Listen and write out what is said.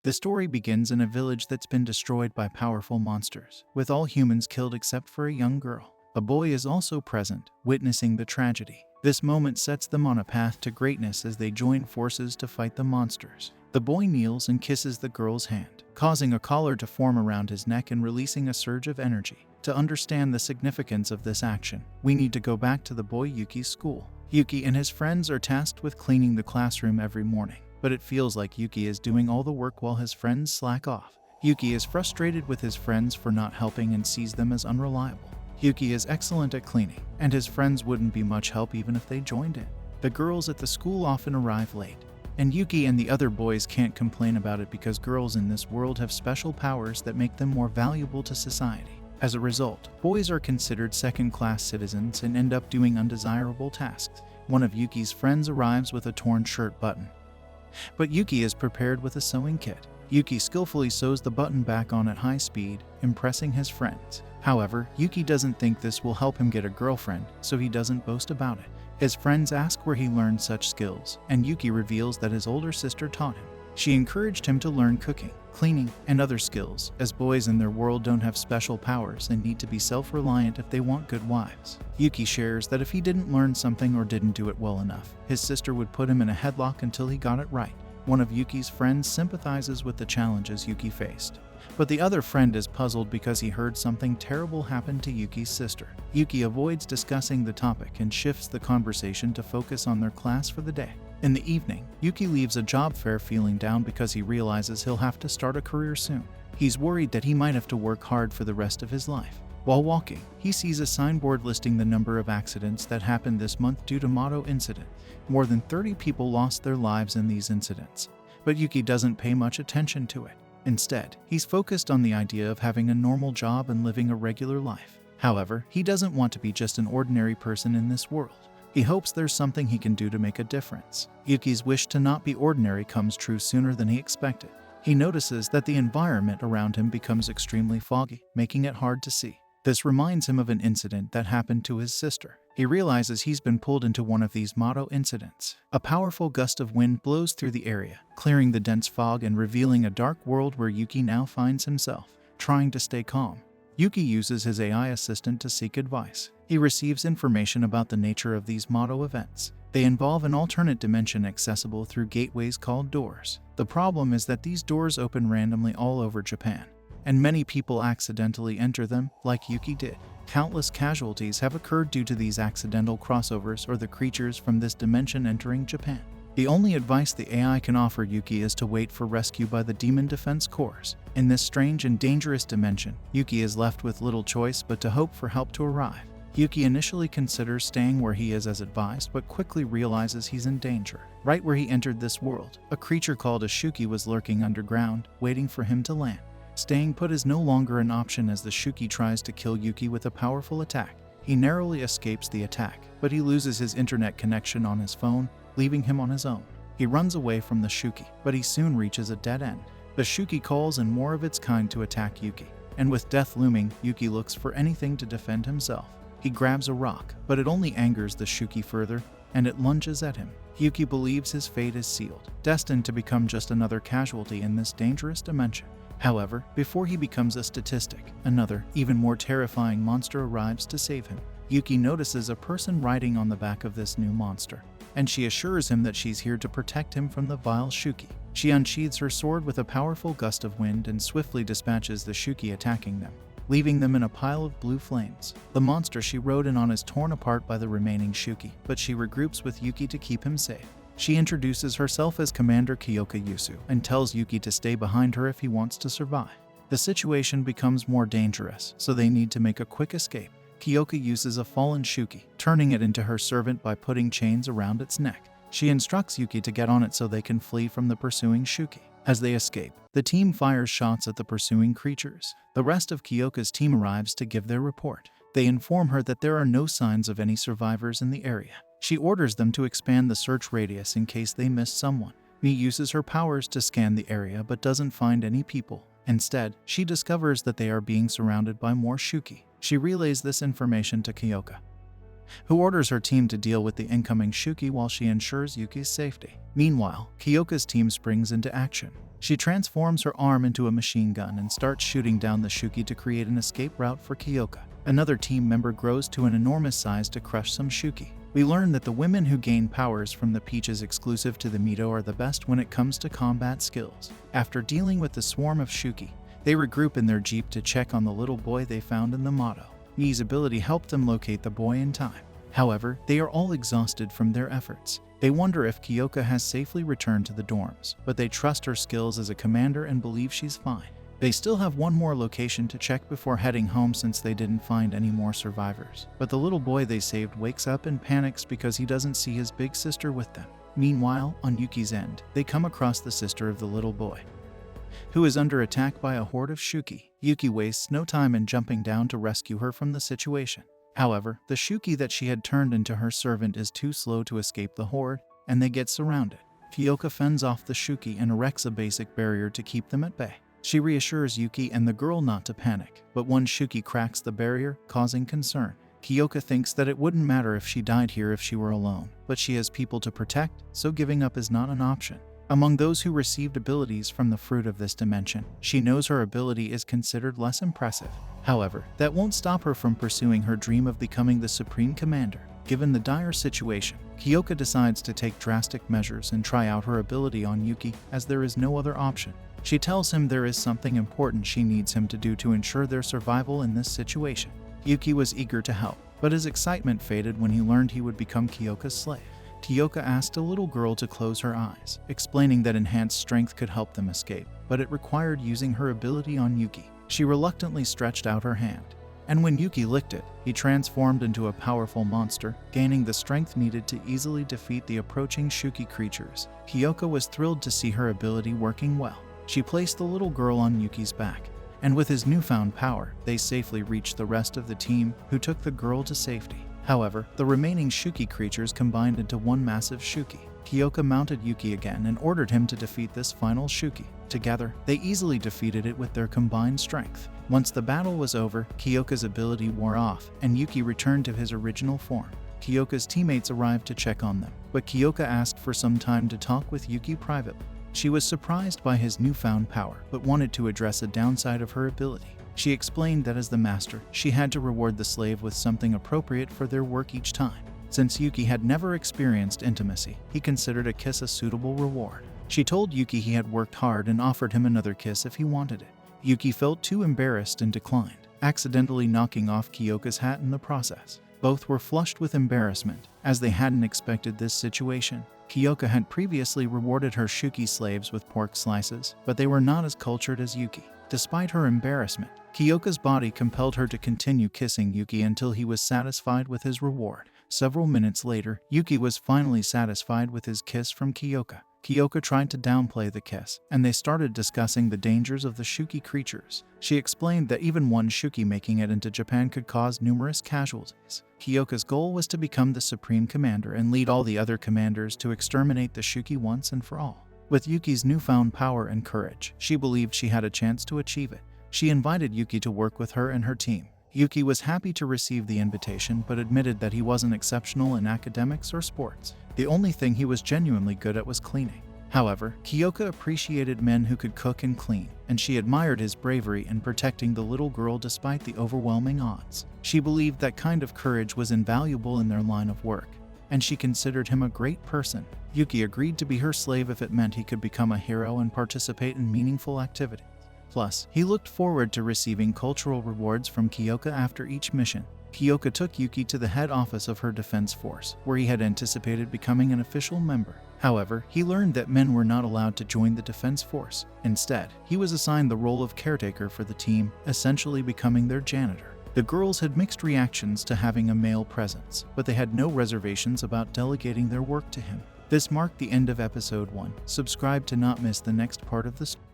The story begins in a village that's been destroyed by powerful monsters, with all humans killed except for a young girl. A boy is also present, witnessing the tragedy. This moment sets them on a path to greatness as they join forces to fight the monsters. The boy kneels and kisses the girl's hand, causing a collar to form around his neck and releasing a surge of energy. To understand the significance of this action, we need to go back to the boy Yuki's school. Yuki and his friends are tasked with cleaning the classroom every morning, but it feels like Yuki is doing all the work while his friends slack off. Yuki is frustrated with his friends for not helping and sees them as unreliable. Yuki is excellent at cleaning, and his friends wouldn't be much help even if they joined in. The girls at the school often arrive late, and Yuki and the other boys can't complain about it because girls in this world have special powers that make them more valuable to society. As a result, boys are considered second-class citizens and end up doing undesirable tasks. One of Yuki's friends arrives with a torn shirt button, but Yuki is prepared with a sewing kit. Yuki skillfully sews the button back on at high speed, impressing his friends. However, Yuki doesn't think this will help him get a girlfriend, so he doesn't boast about it. His friends ask where he learned such skills, and Yuki reveals that his older sister taught him. She encouraged him to learn cooking, cleaning, and other skills, as boys in their world don't have special powers and need to be self-reliant if they want good wives. Yuki shares that if he didn't learn something or didn't do it well enough, his sister would put him in a headlock until he got it right. One of Yuki's friends sympathizes with the challenges Yuki faced, but the other friend is puzzled because he heard something terrible happen to Yuki's sister. Yuki avoids discussing the topic and shifts the conversation to focus on their class for the day. In the evening, Yuki leaves a job fair feeling down because he realizes he'll have to start a career soon. He's worried that he might have to work hard for the rest of his life. While walking, he sees a signboard listing the number of accidents that happened this month due to Mato incident. More than 30 people lost their lives in these incidents, but Yuki doesn't pay much attention to it. Instead, he's focused on the idea of having a normal job and living a regular life. However, he doesn't want to be just an ordinary person in this world. He hopes there's something he can do to make a difference. Yuki's wish to not be ordinary comes true sooner than he expected. He notices that the environment around him becomes extremely foggy, making it hard to see. This reminds him of an incident that happened to his sister. He realizes he's been pulled into one of these Mato incidents. A powerful gust of wind blows through the area, clearing the dense fog and revealing a dark world where Yuki now finds himself. Trying to stay calm, Yuki uses his AI assistant to seek advice. He receives information about the nature of these Mato events. They involve an alternate dimension accessible through gateways called doors. The problem is that these doors open randomly all over Japan, and many people accidentally enter them, like Yuki did. Countless casualties have occurred due to these accidental crossovers or the creatures from this dimension entering Japan. The only advice the AI can offer Yuki is to wait for rescue by the Demon Defense Corps. In this strange and dangerous dimension, Yuki is left with little choice but to hope for help to arrive. Yuki initially considers staying where he is as advised, but quickly realizes he's in danger. Right where he entered this world, a creature called a Shuuki was lurking underground, waiting for him to land. Staying put is no longer an option as the Shuuki tries to kill Yuki with a powerful attack. He narrowly escapes the attack, but he loses his internet connection on his phone, leaving him on his own. He runs away from the Shuuki, but he soon reaches a dead end. The Shuuki calls in more of its kind to attack Yuki, and with death looming, Yuki looks for anything to defend himself. He grabs a rock, but it only angers the Shuuki further, and it lunges at him. Yuki believes his fate is sealed, destined to become just another casualty in this dangerous dimension. However, before he becomes a statistic, another, even more terrifying monster arrives to save him. Yuki notices a person riding on the back of this new monster, and she assures him that she's here to protect him from the vile Shuuki. She unsheathes her sword with a powerful gust of wind and swiftly dispatches the Shuuki attacking them, leaving them in a pile of blue flames. The monster she rode in on is torn apart by the remaining Shuuki, but she regroups with Yuki to keep him safe. She introduces herself as Commander Kyouka Uzen and tells Yuki to stay behind her if he wants to survive. The situation becomes more dangerous, so they need to make a quick escape. Kyouka uses a fallen Shuuki, turning it into her servant by putting chains around its neck. She instructs Yuki to get on it so they can flee from the pursuing Shuuki. As they escape, the team fires shots at the pursuing creatures. The rest of Kyouka's team arrives to give their report. They inform her that there are no signs of any survivors in the area. She orders them to expand the search radius in case they miss someone. Mi uses her powers to scan the area but doesn't find any people. Instead, she discovers that they are being surrounded by more Shuuki. She relays this information to Kyouka, who orders her team to deal with the incoming Shuuki while she ensures Yuki's safety. Meanwhile, Kyouka's team springs into action. She transforms her arm into a machine gun and starts shooting down the Shuuki to create an escape route for Kyouka. Another team member grows to an enormous size to crush some Shuuki. We learn that the women who gain powers from the peaches exclusive to the Mato are the best when it comes to combat skills. After dealing with the swarm of Shuuki, they regroup in their jeep to check on the little boy they found in the Mato. Mii's ability helped them locate the boy in time. However, they are all exhausted from their efforts. They wonder if Kyouka has safely returned to the dorms, but they trust her skills as a commander and believe she's fine. They still have one more location to check before heading home since they didn't find any more survivors. But the little boy they saved wakes up and panics because he doesn't see his big sister with them. Meanwhile, on Yuki's end, they come across the sister of the little boy, who is under attack by a horde of Shuuki. Yuki wastes no time in jumping down to rescue her from the situation. However, the Shuuki that she had turned into her servant is too slow to escape the horde, and they get surrounded. Kyouka fends off the Shuuki and erects a basic barrier to keep them at bay. She reassures Yuki and the girl not to panic, but one Shuuki cracks the barrier, causing concern. Kyouka thinks that it wouldn't matter if she died here if she were alone, but she has people to protect, so giving up is not an option. Among those who received abilities from the fruit of this dimension, she knows her ability is considered less impressive. However, that won't stop her from pursuing her dream of becoming the Supreme Commander. Given the dire situation, Kyouka decides to take drastic measures and try out her ability on Yuki, as there is no other option. She tells him there is something important she needs him to do to ensure their survival in this situation. Yuki was eager to help, but his excitement faded when he learned he would become Kyouka's slave. Kyouka asked a little girl to close her eyes, explaining that enhanced strength could help them escape, but it required using her ability on Yuki. She reluctantly stretched out her hand, and when Yuki licked it, he transformed into a powerful monster, gaining the strength needed to easily defeat the approaching Shuuki creatures. Kyouka was thrilled to see her ability working well. She placed the little girl on Yuki's back, and with his newfound power, they safely reached the rest of the team, who took the girl to safety. However, the remaining Shuuki creatures combined into one massive Shuuki. Kyouka mounted Yuki again and ordered him to defeat this final Shuuki. Together, they easily defeated it with their combined strength. Once the battle was over, Kyouka's ability wore off, and Yuki returned to his original form. Kyouka's teammates arrived to check on them, but Kyouka asked for some time to talk with Yuki privately. She was surprised by his newfound power, but wanted to address a downside of her ability. She explained that as the master, she had to reward the slave with something appropriate for their work each time. Since Yuki had never experienced intimacy, he considered a kiss a suitable reward. She told Yuki he had worked hard and offered him another kiss if he wanted it. Yuki felt too embarrassed and declined, accidentally knocking off Kyouka's hat in the process. Both were flushed with embarrassment, as they hadn't expected this situation. Kyouka had previously rewarded her Shuuki slaves with pork slices, but they were not as cultured as Yuki. Despite her embarrassment, Kyouka's body compelled her to continue kissing Yuki until he was satisfied with his reward. Several minutes later, Yuki was finally satisfied with his kiss from Kyouka. Kyouka tried to downplay the kiss, and they started discussing the dangers of the Shuuki creatures. She explained that even one Shuuki making it into Japan could cause numerous casualties. Kyouka's goal was to become the Supreme Commander and lead all the other commanders to exterminate the Shuuki once and for all. With Yuki's newfound power and courage, she believed she had a chance to achieve it. She invited Yuki to work with her and her team. Yuki was happy to receive the invitation but admitted that he wasn't exceptional in academics or sports. The only thing he was genuinely good at was cleaning. However, Kyouka appreciated men who could cook and clean, and she admired his bravery in protecting the little girl despite the overwhelming odds. She believed that kind of courage was invaluable in their line of work, and she considered him a great person. Yuki agreed to be her slave if it meant he could become a hero and participate in meaningful activities. Plus, he looked forward to receiving cultural rewards from Kyouka after each mission. Kyouka took Yuki to the head office of her defense force, where he had anticipated becoming an official member. However, he learned that men were not allowed to join the defense force. Instead, he was assigned the role of caretaker for the team, essentially becoming their janitor. The girls had mixed reactions to having a male presence, but they had no reservations about delegating their work to him. This marked the end of episode 1. Subscribe to not miss the next part of the story.